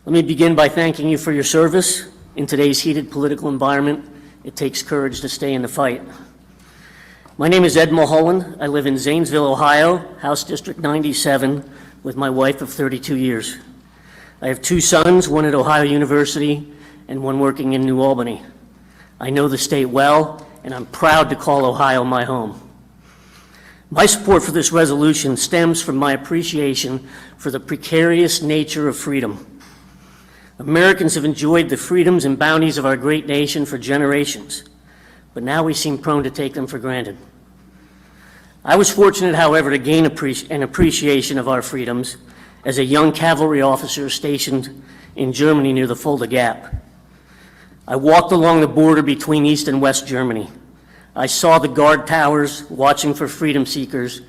Let me begin by thanking you for your service. In today's heated political environment, it takes courage to stay in the fight. My name is Ed Mulholland. I live in Zanesville, Ohio, House District 97, with my wife of 32 years. I have two sons, one at Ohio University and one working in New Albany. I know the state well, and I'm proud to call Ohio my home. My support for this resolution stems from my appreciation for the precarious nature of freedom. Americans have enjoyed the freedoms and bounties of our great nation for generations, but now we seem prone to take them for granted. I was fortunate, however, to gain an appreciation of our freedoms as a young cavalry officer stationed in Germany near the Fulda Gap. I walked along the border between East and West Germany. I saw the guard towers watching for freedom seekers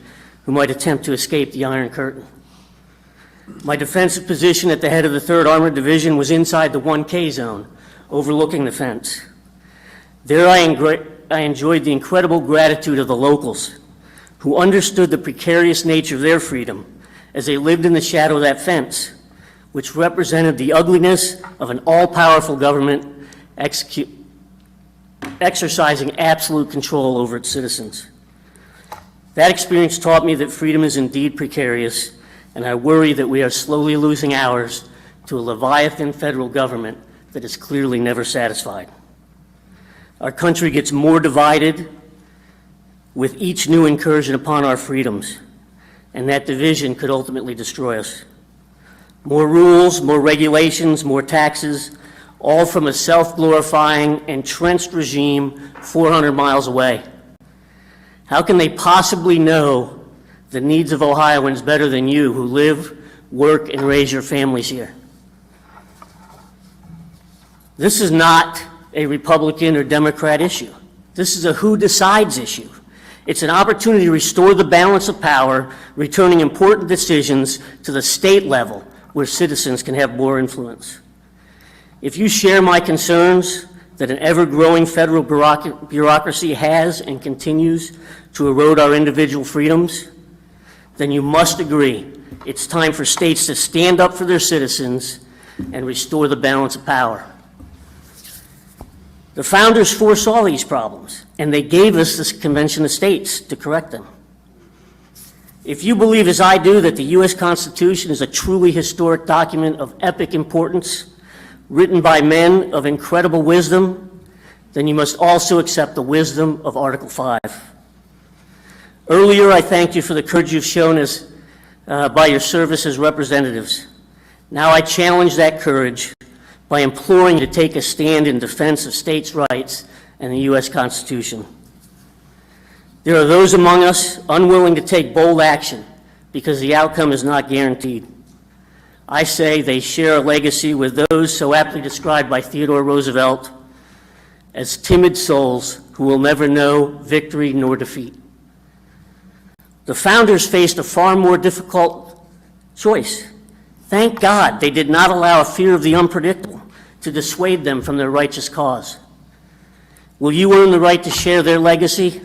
who might attempt to escape the Iron Curtain. My defensive position at the head of the 3rd Armored Division was inside the 1K zone, overlooking the fence. There I enjoyed the incredible gratitude of the locals, who understood the precarious nature of their freedom as they lived in the shadow of that fence, which represented the ugliness of an all-powerful government exercising absolute control over its citizens. That experience taught me that freedom is indeed precarious, and I worry that we are slowly losing ours to a Leviathan federal government that is clearly never satisfied. Our country gets more divided with each new incursion upon our freedoms, and that division could ultimately destroy us. More rules, more regulations, more taxes, all from a self-glorifying, entrenched regime 400 miles away. How can they possibly know the needs of Ohioans better than you who live, work, and raise your families here? This is not a Republican or Democrat issue. This is a who decides issue. It's an opportunity to restore the balance of power, returning important decisions to the state level where citizens can have more influence. If you share my concerns that an ever-growing federal bureaucracy has and continues to erode our individual freedoms, then you must agree it's time for states to stand up for their citizens and restore the balance of power. The founders foresaw these problems, and they gave us this Convention of States to correct them. If you believe, as I do, that the U.S. Constitution is a truly historic document of epic importance, written by men of incredible wisdom, then you must also accept the wisdom of Article 5. Earlier, I thanked you for the courage you've shown us by your service as representatives. Now I challenge that courage by imploring you to take a stand in defense of states' rights and the U.S. Constitution. There are those among us unwilling to take bold action because the outcome is not guaranteed. I say they share a legacy with those so aptly described by Theodore Roosevelt as timid souls who will never know victory nor defeat. The founders faced a far more difficult choice. Thank God they did not allow a fear of the unpredictable to dissuade them from their righteous cause. Will you earn the right to share their legacy?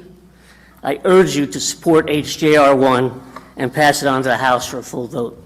I urge you to support HJR 1 and pass it on to the House for a full vote.